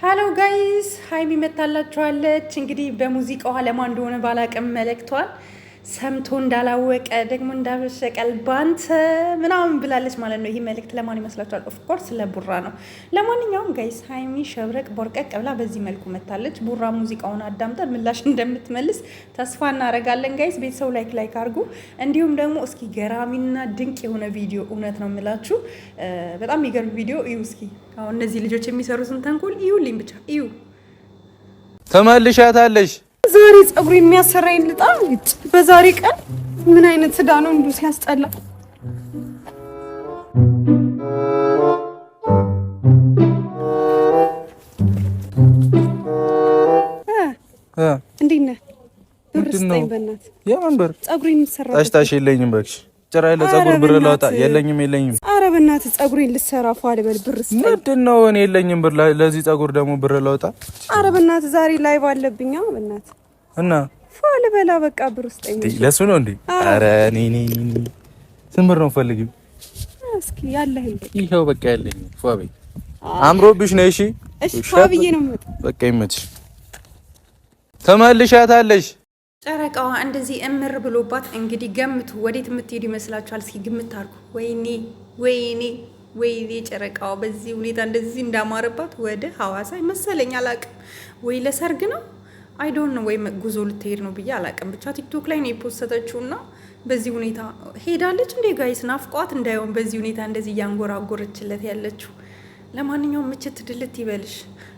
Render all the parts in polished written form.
ሃሎ ጋይስ ሃይሚ መታላችኋለች። እንግዲህ በሙዚቃው አለማ እንደሆነ ባላቅም መልእክቷን ሰምቶ እንዳላወቀ ደግሞ እንዳበሸቀል ባንተ ምናምን ብላለች ማለት ነው። ይህ መልእክት ለማን ይመስላችኋል? ኦፍ ኮርስ ለቡራ ነው። ለማንኛውም ጋይስ ሃይሚ ሸብረቅ ቦርቀቅ ብላ በዚህ መልኩ መታለች። ቡራ ሙዚቃውን አዳምጠን ምላሽ እንደምትመልስ ተስፋ እናደርጋለን። ጋይስ ቤተሰቡ ላይክ አድርጉ። እንዲሁም ደግሞ እስኪ ገራሚና ድንቅ የሆነ ቪዲዮ እውነት ነው የምላችሁ፣ በጣም የሚገርም ቪዲዮ እዩ። እስኪ አሁን እነዚህ ልጆች የሚሰሩትን ተንኮል እዩልኝ ብቻ እዩ። ተመልሻታለሽ። ዛሬ ጸጉር የሚያሰራኝ ልጣ በዛሬ ቀን ምን አይነት ስዳ ነው እንዱ ሲያስጠላ። እንዴት ነህ? ብር ስጠኝ በእናትህ። የምን ብር? ጸጉር የሚሰራ ታሽታሽ የለኝም እባክሽ። ጭራ ያለ ጸጉር ብር ላውጣ የለኝም። ኧረ በእናትህ ጸጉሬን ልሰራ ፏል በል ብር ስጠኝ። ምንድነው? እኔ የለኝም ብር። ለዚህ ጸጉር ደግሞ ብር ላውጣ? ኧረ በእናትህ ዛሬ ላይ ባለብኛ በእናትህ እና ፏል በላ በቃ ብር ስጠኝ። ለሱ ነው እንዴ? ኧረ እኔ ስንት ብር ነው ፈልጊው? እስኪ ያለህን ይሄው በቃ ያለኝ ፏ በይ። አምሮብሽ ነው። እሺ እሺ ፏ ብዬ ነው የምወጣው። በቃ ይመችሽ። ተመልሻታለሽ። ጨረቃዋ እንደዚህ እምር ብሎባት እንግዲህ ገምቱ፣ ወዴት የምትሄዱ ይመስላችኋል? እስኪ ግምት አድርጉ። ወይኔ ጨረቃዋ በዚህ ሁኔታ እንደዚህ እንዳማረባት ወደ ሐዋሳ ይመሰለኝ፣ አላቅም ወይ ለሰርግ ነው አይዶን ነው ወይ ጉዞ ልትሄድ ነው ብዬ አላቅም። ብቻ ቲክቶክ ላይ ነው የፖስተችውና በዚህ ሁኔታ ሄዳለች። እንዴ ጋይስ ናፍቋት እንዳይሆን በዚህ ሁኔታ እንደዚህ እያንጎራጎረችለት ያለችው። ለማንኛውም ምችት ድልት ይበልሽ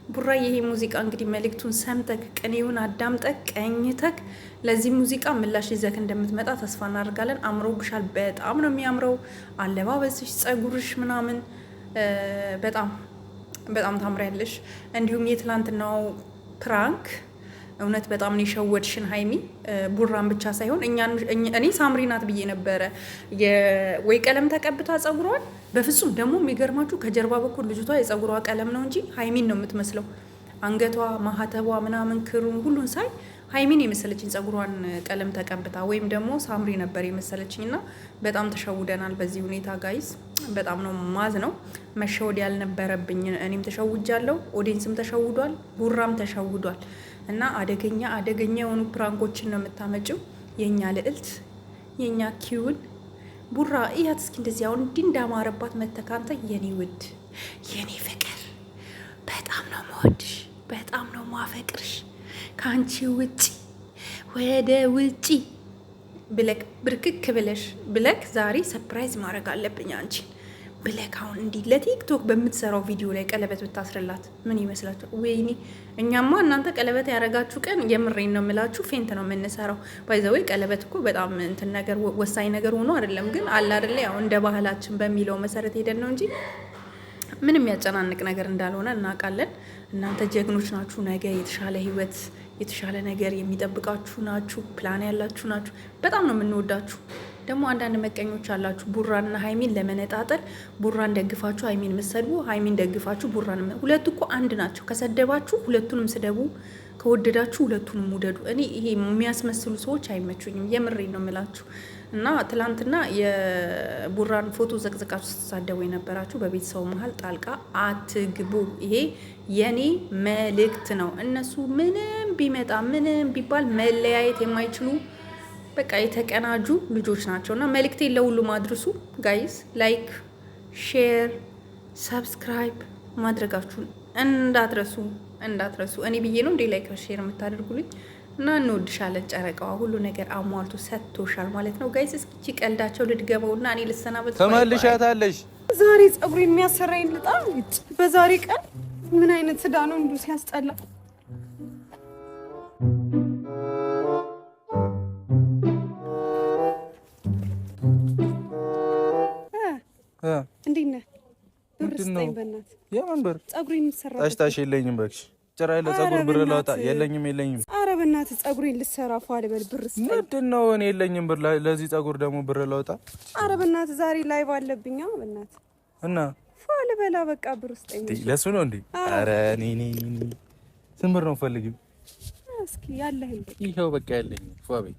ቡራዬ። ይሄ ሙዚቃ እንግዲህ መልእክቱን ሰምተክ ቅኔውን አዳምጠክ ቀኝተክ ለዚህ ሙዚቃ ምላሽ ይዘክ እንደምትመጣ ተስፋ እናደርጋለን። አምሮብሻል፣ በጣም ነው የሚያምረው አለባበስሽ፣ ጸጉርሽ ምናምን በጣም ታምሪያለሽ። እንዲሁም የትላንትናው ፕራንክ እውነት በጣም ነው የሸወድሽን ሃይሚ። ቡራን ብቻ ሳይሆን እኔ ሳምሪ ናት ብዬ ነበረ። ወይ ቀለም ተቀብታ ጸጉሯን በፍጹም ደግሞ የሚገርማችሁ ከጀርባ በኩል ልጅቷ የጸጉሯ ቀለም ነው እንጂ ሃይሚን ነው የምትመስለው። አንገቷ፣ ማህተቧ ምናምን ክሩን ሁሉን ሳይ ሃይሚን የመሰለችኝ ጸጉሯን ቀለም ተቀብታ፣ ወይም ደግሞ ሳምሪ ነበር የመሰለችኝ። እና በጣም ተሸውደናል በዚህ ሁኔታ ጋይስ። በጣም ነው ማዝ ነው መሸወድ ያልነበረብኝ። እኔም ተሸውጃለሁ፣ ኦዲንስም ተሸውዷል፣ ቡራም ተሸውዷል። እና አደገኛ የሆኑ ፕራንኮችን ነው የምታመጭው የኛ ልዕልት፣ የኛ ኪውን ቡራ። እያት እስኪ እንደዚህ አሁን እንዲህ እንዳማረባት መተካንተ የኔ ውድ፣ የኔ ፍቅር፣ በጣም ነው መወድሽ፣ በጣም ነው ማፈቅርሽ። ከአንቺ ውጪ ወደ ውጪ ብለክ ብርክክ ብለክ ዛሬ ሰርፕራይዝ ማድረግ አለብኝ አንቺን ብለክ። አሁን እንዲህ ለቲክቶክ በምትሰራው ቪዲዮ ላይ ቀለበት ብታስርላት ምን ይመስላችሁ? ወይኔ እኛማ እናንተ ቀለበት ያረጋችሁ ቀን የምሬን ነው የምላችሁ ፌንት ነው የምንሰራው። ባይዘዌ ቀለበት እኮ በጣም እንትን ነገር ወሳኝ ነገር ሆኖ አይደለም፣ ግን አለ አይደለ ያው እንደ ባህላችን በሚለው መሰረት ሄደን ነው እንጂ ምንም ያጨናንቅ ነገር እንዳልሆነ እናውቃለን። እናንተ ጀግኖች ናችሁ። ነገ የተሻለ ህይወት የተሻለ ነገር የሚጠብቃችሁ ናችሁ። ፕላን ያላችሁ ናችሁ። በጣም ነው የምንወዳችሁ። ደግሞ አንዳንድ መቀኞች አላችሁ ቡራንና ሃይሚን ለመነጣጠል። ቡራን ደግፋችሁ ሃይሚን ምሰድቡ፣ ሃይሚን ደግፋችሁ ቡራን። ሁለቱ እኮ አንድ ናቸው። ከሰደባችሁ ሁለቱንም ስደቡ፣ ከወደዳችሁ ሁለቱንም ውደዱ። እኔ ይሄ የሚያስመስሉ ሰዎች አይመቹኝም። የምሬን ነው የምላችሁ። እና ትላንትና የቡራን ፎቶ ዘቅዝቃችሁ ስትሳደቡ የነበራችሁ በቤተሰቡ መሀል ጣልቃ አትግቡ። ይሄ የኔ መልእክት ነው። እነሱ ምንም ቢመጣ ምንም ቢባል መለያየት የማይችሉ በቃ የተቀናጁ ልጆች ናቸው። እና መልእክቴን ለሁሉም አድርሱ ጋይስ። ላይክ፣ ሼር፣ ሰብስክራይብ ማድረጋችሁን እንዳትረሱ። እኔ ብዬ ነው እንዴ ላይክ ሼር የምታደርጉልኝ? እና እንወድሻለን ጨረቃዋ። ሁሉ ነገር አሟልቶ ሰጥቶሻል ማለት ነው ጋይስ። እስኪ ቀልዳቸው ልድገመውና እኔ ልሰናበት። ተመልሻታለሽ። ዛሬ ጸጉር የሚያሰራኝ ልጣ በዛሬ ቀን ምን አይነት ስዳ ነው እንዱ ሲያስጠላ። እንዴት ነህ? ብር ስጠኝ በእናትህ። የምን ብር? ጸጉር የሚሰራ ታሽታሽ የለኝም እባክሽ። ጭራ ያለ ጸጉር ብር ላውጣ የለኝም። ኧረ በእናትህ ጸጉሬን ልሰራ ፏል በል ብር ስጠኝ። ምንድነው? እኔ የለኝም ብር። ለዚህ ጸጉር ደግሞ ብር ላውጣ? ኧረ በእናትህ ዛሬ ላይ ባለብኛ በእናትህ እና ፏል በላ በቃ ብር ስጠኝ። ለሱ ነው እንዴ? ኧረ እኔ ስንት ብር ነው ፈልጊው? እስኪ ያለህን ይሄው በቃ ያለኝ ፏ በይ።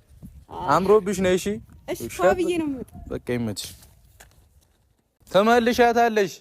አምሮብሽ ነው። እሺ እሺ ፏ ብዬ ነው የምወጣው። በቃ ይመችሽ። ተመልሻታለሽ።